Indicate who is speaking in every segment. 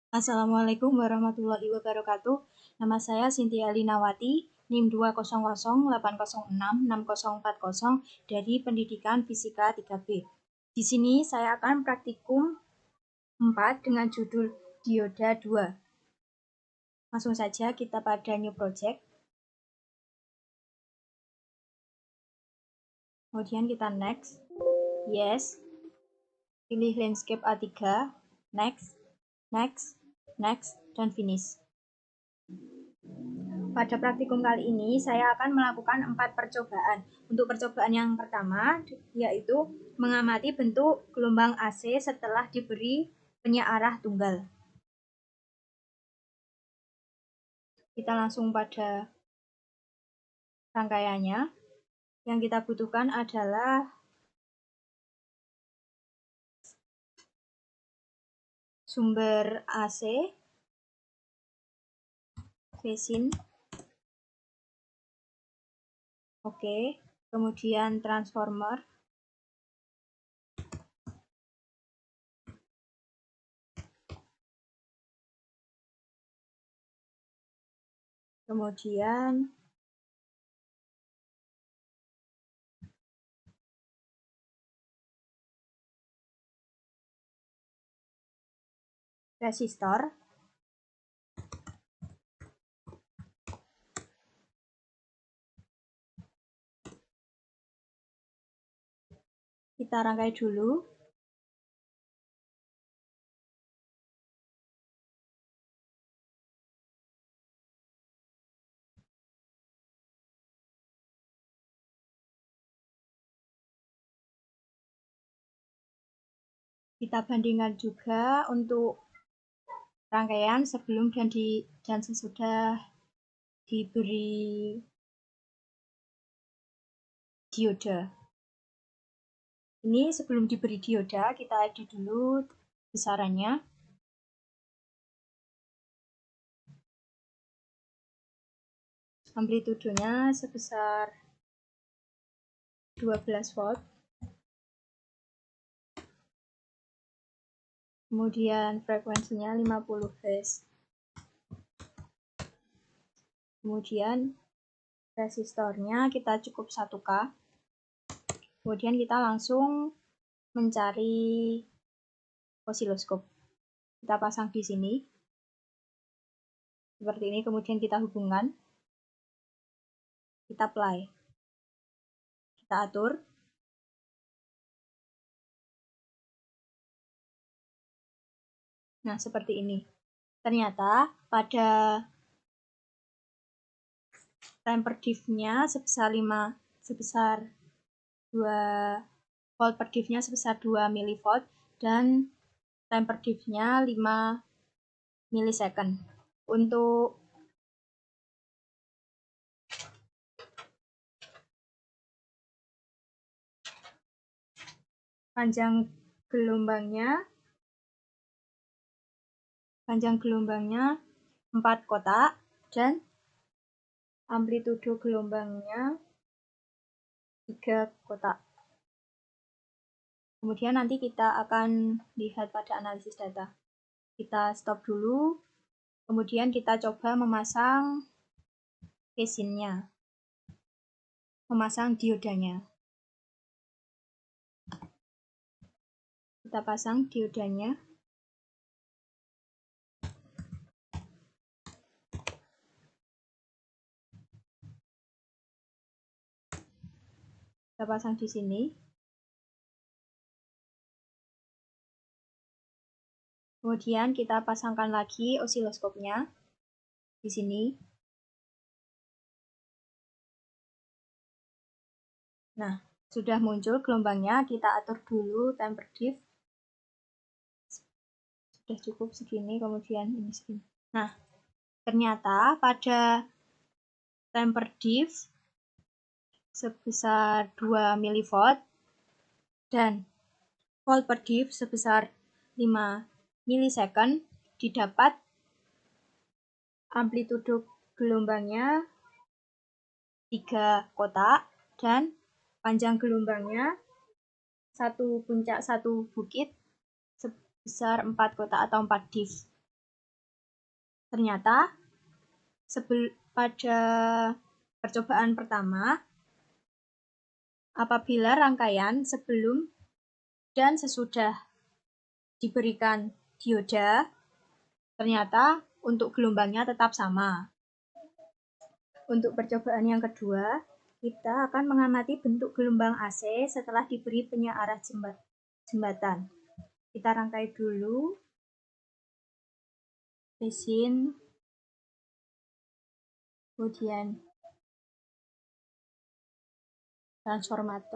Speaker 1: Assalamualaikum warahmatullahi wabarakatuh. Nama saya Cynthia Linawati, NIM 20080866040 dari Pendidikan Fisika 3B. Di sini saya akan praktikum 4 dengan judul Dioda 2. Langsung saja kita pada New Project. Kemudian kita Next, Yes, pilih Landscape A3, Next, Next, Next, dan Finish. Pada praktikum kali ini, saya akan melakukan 4 percobaan. Untuk percobaan yang pertama, yaitu mengamati bentuk gelombang AC setelah diberi penyearah tunggal. Kita langsung pada rangkaiannya. Yang kita butuhkan adalah sumber AC, resin, oke, kemudian transformer, kemudian resistor, kita rangkai dulu. Kita bandingkan juga untuk rangkaian sebelum dan sesudah diberi dioda. Ini sebelum diberi dioda, kita edit dulu besarannya. Amplitudenya sebesar 12 volt. Kemudian frekuensinya 50 Hz. Kemudian resistornya kita cukup 1K. Kemudian kita langsung mencari osiloskop. Kita pasang di sini. Seperti ini, kemudian kita hubungkan. Kita play. Kita atur. Nah, seperti ini. Ternyata pada temper diff-nya sebesar 2 volt per diff-nya sebesar 2 mV dan temper diff-nya 5 milisecond. Untuk panjang gelombangnya 4 kotak dan amplitudo gelombangnya 3 kotak. Kemudian nanti kita akan lihat pada analisis data. Kita stop dulu, kemudian kita coba memasang resinnya, memasang diodanya. Kita pasang diodanya. Kita pasang di sini. Kemudian kita pasangkan lagi osiloskopnya di sini. Nah, sudah muncul gelombangnya, kita atur dulu temper diff. Sudah cukup segini, kemudian ini segini. Nah, ternyata pada temper diff sebesar 2 mV dan volt per diff sebesar 5 milisecond didapat amplitudo gelombangnya 3 kotak dan panjang gelombangnya satu puncak satu bukit sebesar 4 kotak atau 4 diff. Ternyata pada percobaan pertama, apabila rangkaian sebelum dan sesudah diberikan dioda, ternyata untuk gelombangnya tetap sama. Untuk percobaan yang kedua, kita akan mengamati bentuk gelombang AC setelah diberi penyearah jembatan. Kita rangkai dulu resin, kemudian transformer,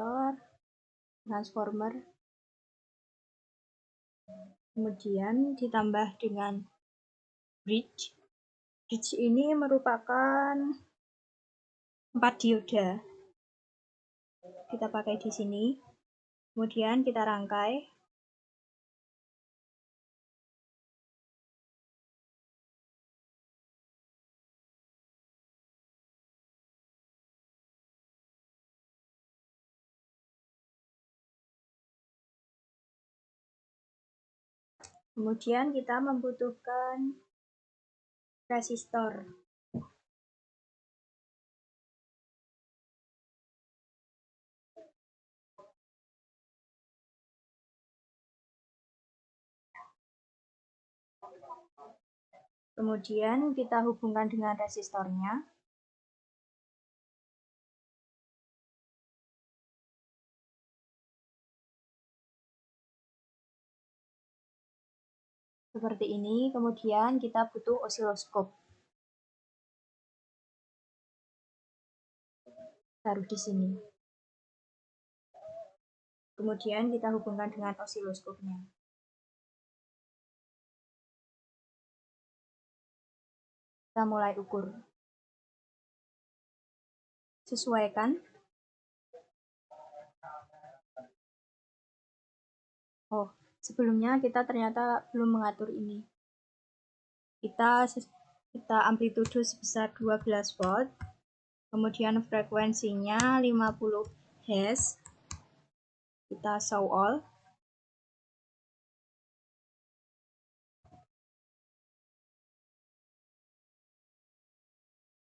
Speaker 1: kemudian ditambah dengan bridge. Bridge ini merupakan 4 dioda. Kita pakai di sini. Kemudian kita rangkai. Kemudian kita membutuhkan resistor. Kemudian kita hubungkan dengan resistornya. Seperti ini. Kemudian kita butuh osiloskop. Taruh di sini. Kemudian kita hubungkan dengan osiloskopnya. Kita mulai ukur. Sesuaikan. Oh, sebelumnya kita ternyata belum mengatur ini. Kita amplitudo sebesar 12 volt. Kemudian frekuensinya 50 Hz. Kita show all.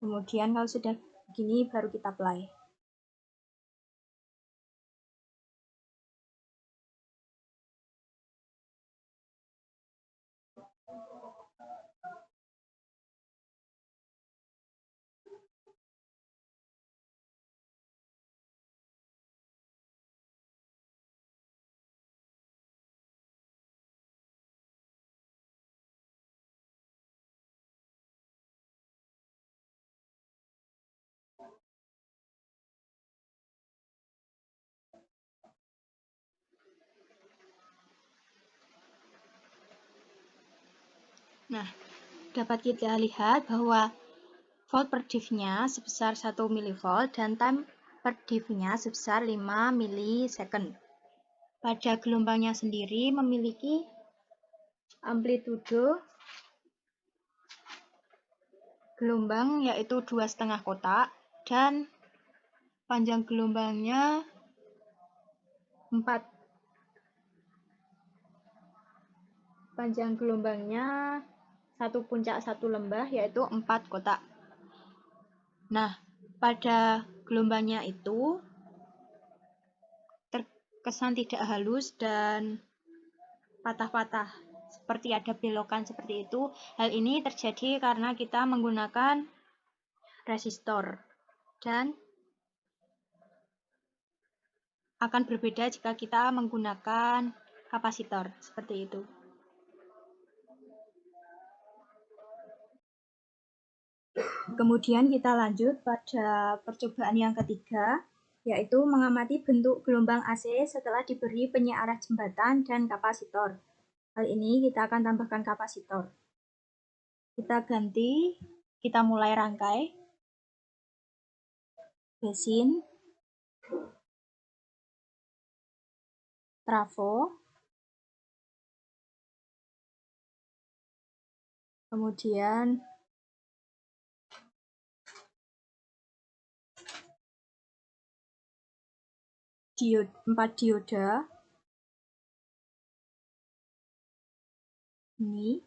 Speaker 1: Kemudian kalau sudah begini baru kita play. Nah, dapat kita lihat bahwa volt per diff-nya sebesar 1 mV dan time per diff-nya sebesar 5 mili-second. Pada gelombangnya sendiri memiliki amplitudo gelombang yaitu 2,5 kotak dan panjang gelombangnya 4. Panjang gelombangnya satu puncak satu lembah yaitu 4 kotak. Nah, pada gelombangnya itu terkesan tidak halus dan patah-patah seperti ada belokan seperti itu. Hal ini terjadi karena kita menggunakan resistor dan akan berbeda jika kita menggunakan kapasitor seperti itu. Kemudian kita lanjut pada percobaan yang ketiga, yaitu mengamati bentuk gelombang AC setelah diberi penyearah jembatan dan kapasitor. Hal ini kita akan tambahkan kapasitor. Kita ganti, kita mulai rangkai. Resin, trafo, kemudian diode, 4 dioda ini,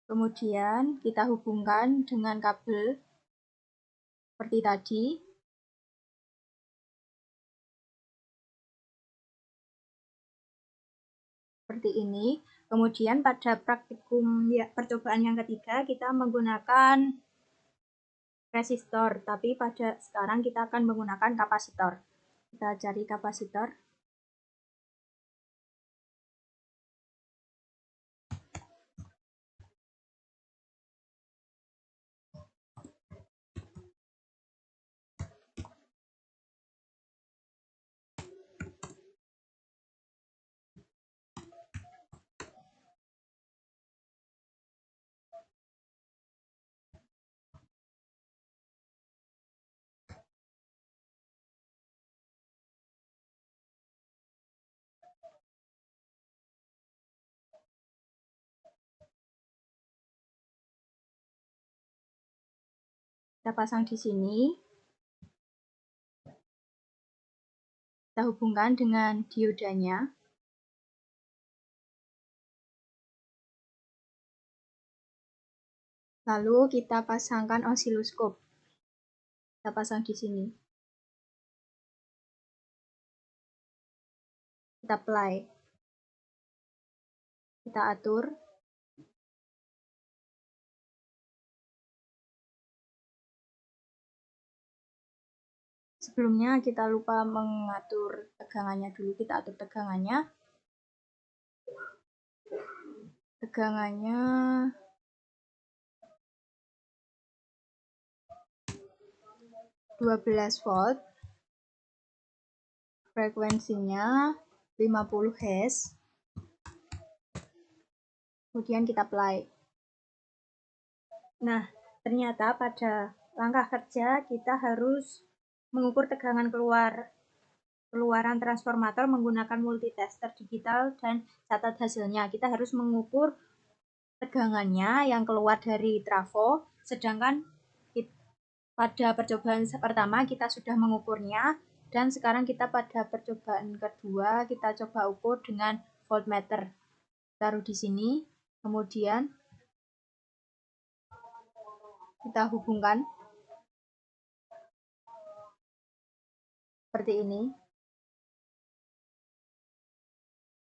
Speaker 1: Kemudian kita hubungkan dengan kabel seperti tadi. Seperti ini. Kemudian pada praktikum percobaan yang ketiga kita menggunakan resistor, tapi pada sekarang kita akan menggunakan kapasitor. Kita cari kapasitor. Kita pasang di sini. Kita hubungkan dengan diodanya. Lalu kita pasangkan osiloskop. Kita pasang di sini. Kita play. Kita atur. Sebelumnya kita lupa mengatur tegangannya dulu. Kita atur tegangannya. Tegangannya 12 volt. Frekuensinya 50 Hz. Kemudian kita play. Nah, ternyata pada langkah kerja kita harus mengukur tegangan keluaran transformator menggunakan multitester digital dan catat hasilnya. Kita harus mengukur tegangannya yang keluar dari trafo, sedangkan pada percobaan pertama kita sudah mengukurnya, dan sekarang kita pada percobaan kedua kita coba ukur dengan voltmeter. Taruh di sini, kemudian kita hubungkan seperti ini.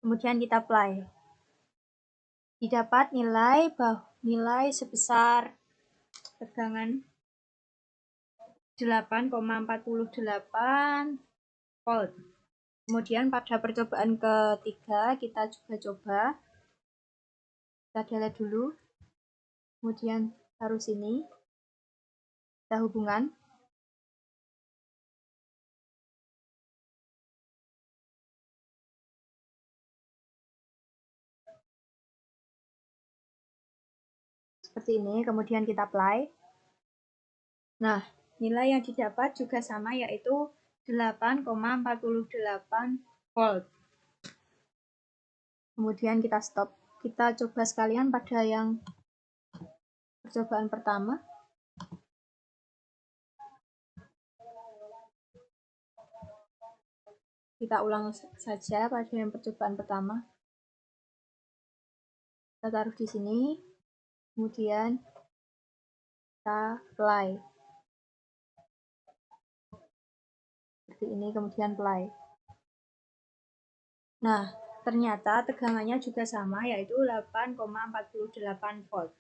Speaker 1: Kemudian kita play. Didapat nilai sebesar tegangan 8,48 volt. Kemudian pada percobaan ketiga kita juga coba. Kita delete dulu. Kemudian taruh sini. Kita hubungkan. Seperti ini, kemudian kita play. Nah, nilai yang didapat juga sama, yaitu 8,48 volt. Kemudian kita stop. Kita coba sekalian pada yang percobaan pertama. Kita ulang saja pada yang percobaan pertama. Kita taruh di sini. Kemudian kita play. Seperti ini, kemudian play. Nah, ternyata tegangannya juga sama, yaitu 8,48 volt.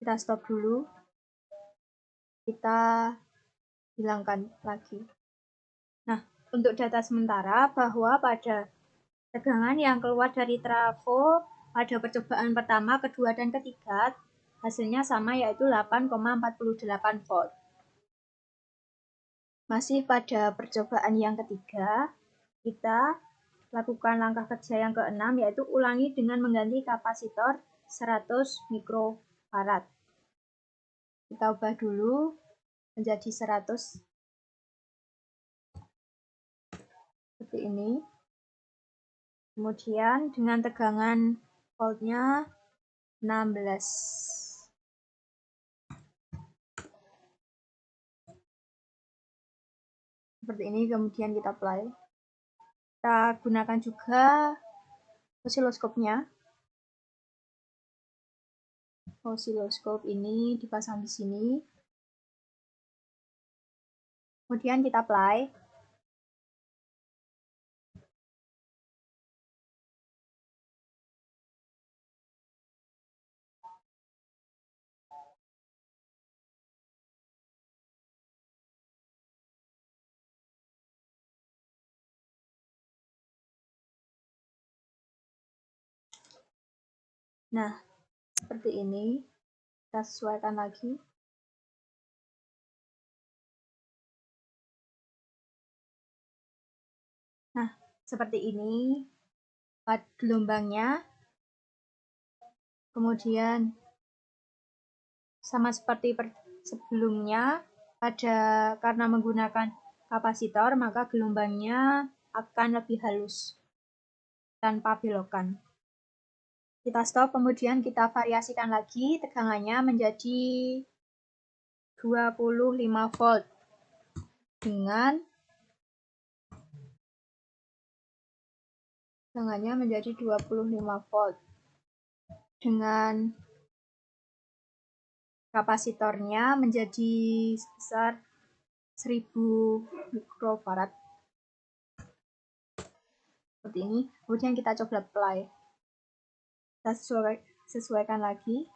Speaker 1: Kita stop dulu. Kita hilangkan lagi. Nah, untuk data sementara bahwa pada tegangan yang keluar dari trafo pada percobaan pertama, kedua, dan ketiga hasilnya sama, yaitu 8,48 volt. Masih pada percobaan yang ketiga, kita lakukan langkah kerja yang keenam, yaitu ulangi dengan mengganti kapasitor 100 mikrofarad. Kita ubah dulu menjadi 100. Seperti ini. Kemudian dengan tegangan voltnya 16. Seperti ini, kemudian kita play. Kita gunakan juga osiloskopnya. osiloskop ini dipasang di sini. Kemudian kita apply. Nah, seperti ini. Kita sesuaikan lagi. Nah, seperti ini gelombangnya. Kemudian sama seperti sebelumnya, karena menggunakan kapasitor, maka gelombangnya akan lebih halus tanpa belokan. Kita stop, kemudian kita variasikan lagi tegangannya menjadi 25 volt dengan tegangannya menjadi 25 volt dengan kapasitornya menjadi sebesar 1000 mikrofarad seperti ini. Kemudian kita coba apply. Kita sesuaikan lagi.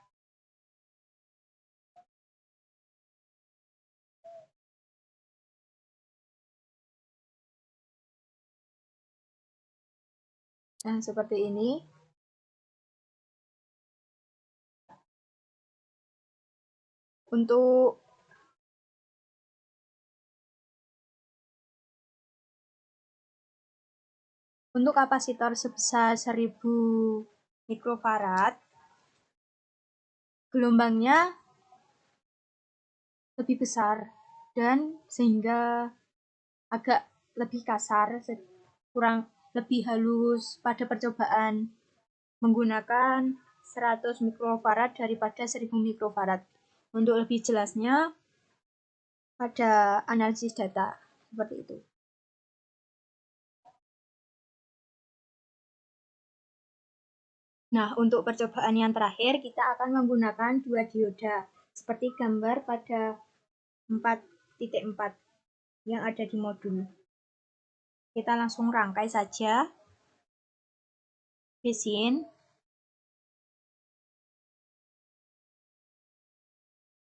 Speaker 1: Nah, seperti ini. Untuk kapasitor sebesar 1000 mikrofarad, gelombangnya lebih besar dan sehingga agak lebih kasar, lebih halus pada percobaan menggunakan 100 mikrofarad daripada 1000 mikrofarad. Untuk lebih jelasnya pada analisis data seperti itu. Nah, untuk percobaan yang terakhir kita akan menggunakan 2 dioda seperti gambar pada 4.4 yang ada di modul. Kita langsung rangkai saja. Besin,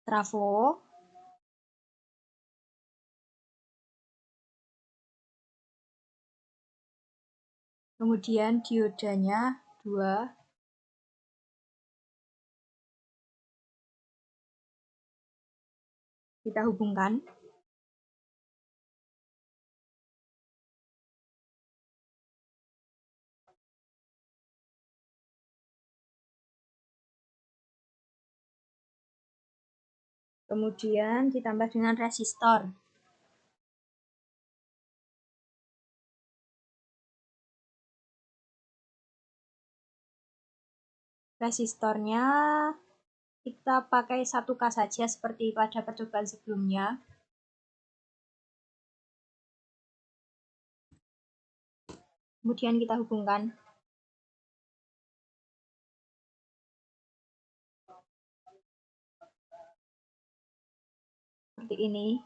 Speaker 1: trafo, kemudian diodanya 2, kita hubungkan. Kemudian ditambah dengan resistor. Resistornya kita pakai 1K saja seperti pada percobaan sebelumnya. Kemudian kita hubungkan. Seperti ini.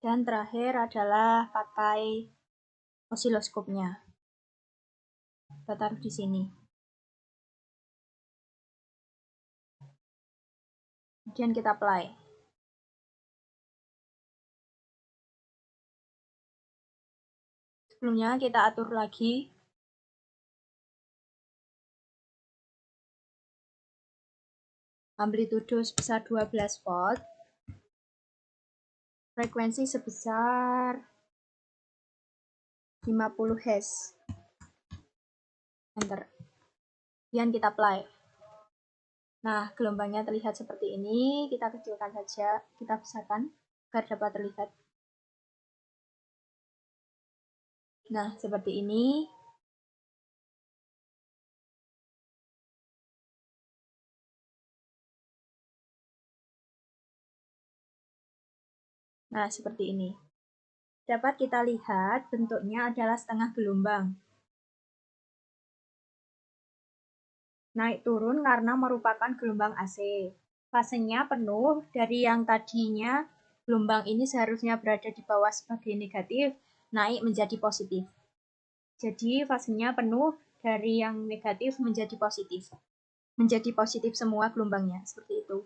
Speaker 1: Dan terakhir adalah pakai osiloskopnya. Kita taruh di sini. Kemudian kita apply. Sebelumnya kita atur lagi. Amplitudo sebesar 12 volt. Frekuensi sebesar 50 Hz. Enter. Kemudian kita apply. Nah, gelombangnya terlihat seperti ini. Kita kecilkan saja, kita besarkan agar dapat terlihat. Nah, seperti ini. Nah, seperti ini. Dapat kita lihat bentuknya adalah setengah gelombang. naik turun karena merupakan gelombang AC. Fasenya penuh dari yang tadinya gelombang ini seharusnya berada di bawah sebagai negatif, naik menjadi positif. Jadi fasenya penuh dari yang negatif menjadi positif. Menjadi positif semua gelombangnya, seperti itu.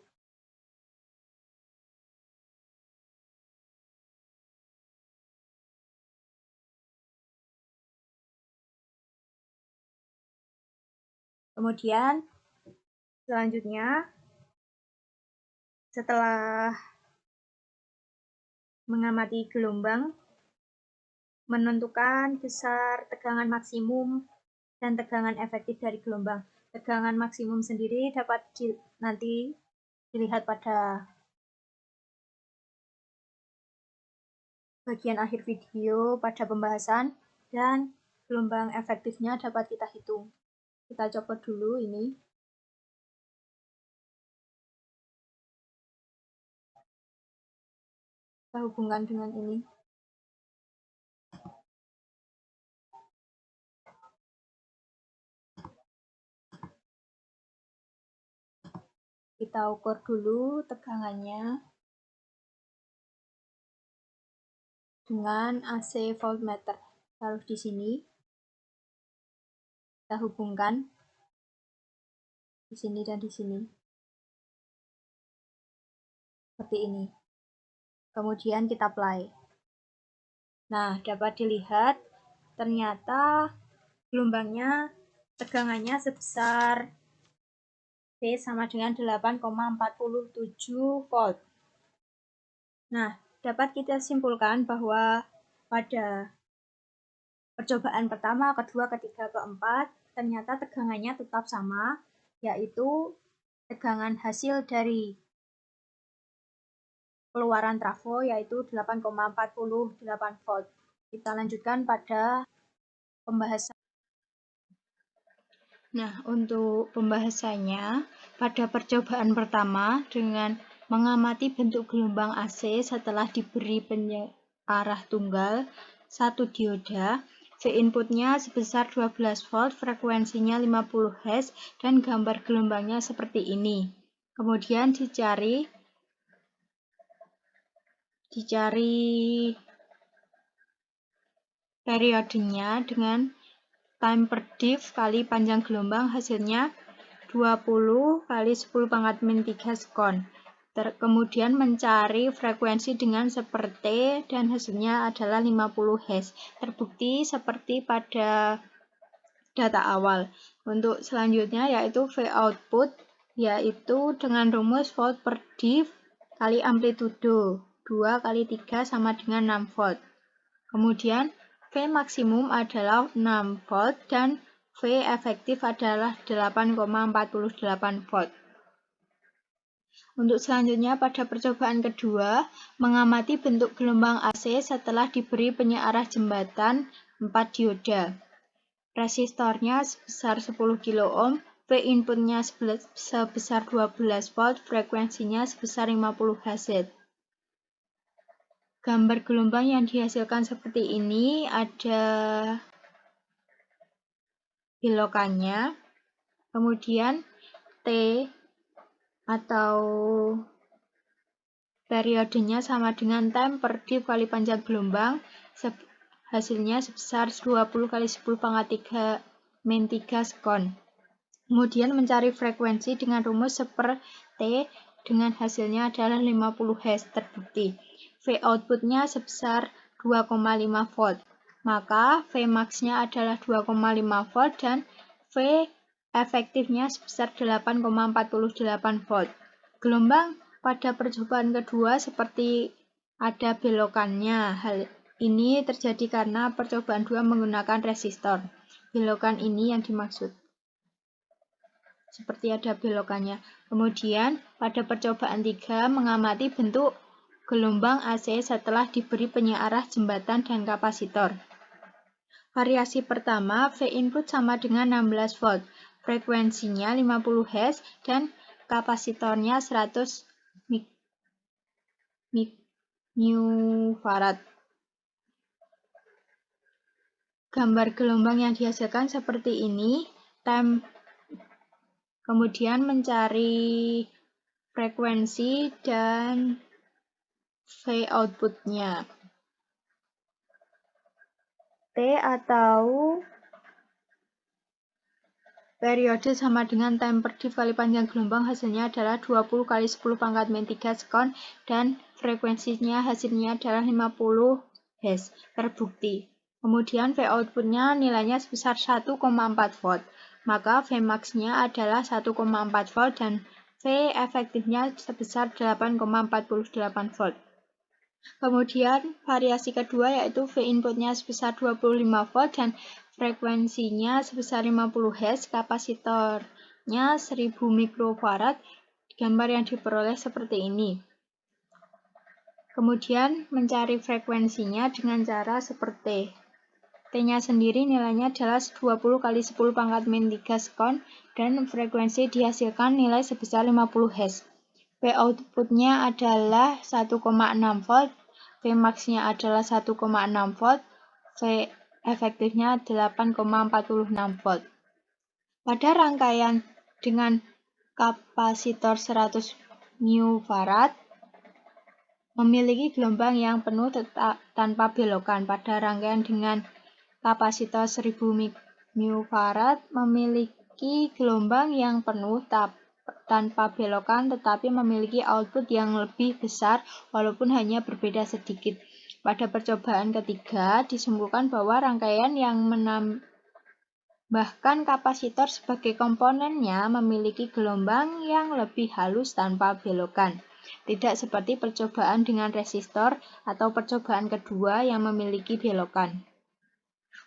Speaker 1: Kemudian selanjutnya setelah mengamati gelombang, menentukan besar tegangan maksimum dan tegangan efektif dari gelombang. Tegangan maksimum sendiri dapat nanti dilihat pada bagian akhir video pada pembahasan, dan gelombang efektifnya dapat kita hitung. Kita copot dulu ini. Kita hubungkan dengan ini. Kita ukur dulu tegangannya dengan AC voltmeter. Taruh di sini. Kita hubungkan di sini dan di sini. Seperti ini. Kemudian kita apply. Nah, dapat dilihat ternyata gelombangnya tegangannya sebesar V sama dengan 8,47 volt. Nah, dapat kita simpulkan bahwa pada percobaan pertama, kedua, ketiga, keempat, ternyata tegangannya tetap sama, yaitu tegangan hasil dari keluaran trafo yaitu 8,48 volt. Kita lanjutkan pada pembahasan. Nah, untuk pembahasannya, pada percobaan pertama dengan mengamati bentuk gelombang AC setelah diberi penyearah tunggal, satu dioda, V inputnya sebesar 12 volt, frekuensinya 50 Hz, dan gambar gelombangnya seperti ini. Kemudian dicari periodenya dengan time per div kali panjang gelombang, hasilnya 20 kali 10 pangkat min 3 sekon. Kemudian mencari frekuensi dengan seperti dan hasilnya adalah 50 Hz. Terbukti seperti pada data awal. Untuk selanjutnya yaitu V output, yaitu dengan rumus volt per div kali amplitudo. 2 kali 3 sama dengan 6 volt. Kemudian V maksimum adalah 6 volt dan V efektif adalah 8,48 volt. Untuk selanjutnya pada percobaan kedua, mengamati bentuk gelombang AC setelah diberi penyearah jembatan 4 dioda. Resistornya sebesar 10 kilo ohm, V inputnya sebesar 12 volt, frekuensinya sebesar 50 Hz. Gambar gelombang yang dihasilkan seperti ini, ada belokannya, kemudian T atau periodenya sama dengan time per div kali panjang gelombang, hasilnya sebesar 20 kali 10 pangkat 3 min 3 sekon. Kemudian mencari frekuensi dengan rumus seper T dengan hasilnya adalah 50 Hz, terbukti. V outputnya sebesar 2,5 volt. Maka V max-nya adalah 2,5 volt dan V efektifnya sebesar 8,48 volt. Gelombang pada percobaan kedua seperti ada belokannya. Hal ini terjadi karena percobaan 2 menggunakan resistor. Belokan ini yang dimaksud. Seperti ada belokannya. Kemudian pada percobaan 3 mengamati bentuk gelombang AC setelah diberi penyearah jembatan dan kapasitor. Variasi pertama, V input sama dengan 16 volt, frekuensinya 50 Hz dan kapasitornya 100 microfarad. Gambar gelombang yang dihasilkan seperti ini. Time Kemudian mencari frekuensi dan V outputnya. T atau periode sama dengan temper dikali panjang gelombang, hasilnya adalah 20 kali 10 pangkat min 3 sekon, dan frekuensinya hasilnya adalah 50 Hz. Terbukti. Kemudian V outputnya nilainya sebesar 1,4 volt. Maka V max-nya adalah 1,4 volt dan V efektifnya sebesar 8,48 volt. Kemudian variasi kedua yaitu V inputnya sebesar 25 volt dan frekuensinya sebesar 50 Hz, kapasitornya 1000 mikrofarad. Gambar yang diperoleh seperti ini. Kemudian mencari frekuensinya dengan cara seperti T-nya sendiri nilainya adalah 20 kali 10 pangkat min 3 sekon dan frekuensi dihasilkan nilai sebesar 50 Hz. V outputnya adalah 1,6 volt, V max-nya adalah 1,6 volt, V efektifnya 8,46 volt. Pada rangkaian dengan kapasitor 100 μF memiliki gelombang yang penuh tanpa belokan. Pada rangkaian dengan kapasitor 1000 μF memiliki gelombang yang penuh tanpa belokan tetapi memiliki output yang lebih besar walaupun hanya berbeda sedikit. Pada percobaan ketiga disimpulkan bahwa rangkaian yang menambahkan kapasitor sebagai komponennya memiliki gelombang yang lebih halus tanpa belokan. Tidak seperti percobaan dengan resistor atau percobaan kedua yang memiliki belokan.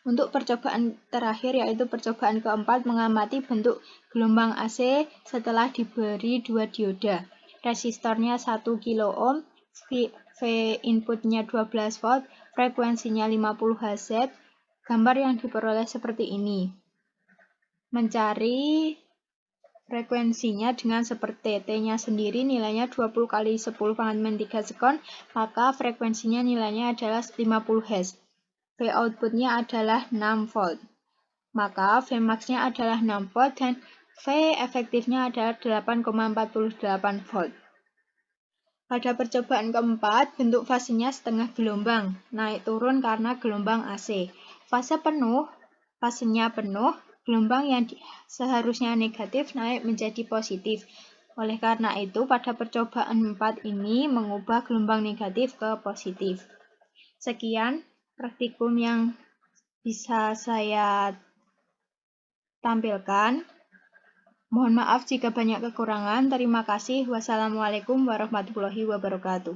Speaker 1: Untuk percobaan terakhir yaitu percobaan keempat mengamati bentuk gelombang AC setelah diberi dua dioda. Resistornya 1 kilo ohm, V inputnya 12 volt, frekuensinya 50 Hz. Gambar yang diperoleh seperti ini. Mencari frekuensinya dengan seperti T-nya sendiri nilainya 20 kali 10 pangkat min 3 sekon, maka frekuensinya nilainya adalah 50 Hz. V outputnya adalah 6 volt. Maka V max-nya adalah 6 volt dan V efektifnya adalah 8,48 volt. Pada percobaan keempat, bentuk fasenya setengah gelombang, naik turun karena gelombang AC. Fasenya penuh, gelombang yang seharusnya negatif naik menjadi positif. Oleh karena itu, pada percobaan 4 ini mengubah gelombang negatif ke positif. Sekian praktikum yang bisa saya tampilkan. Mohon maaf jika banyak kekurangan. Terima kasih. Wassalamualaikum warahmatullahi wabarakatuh.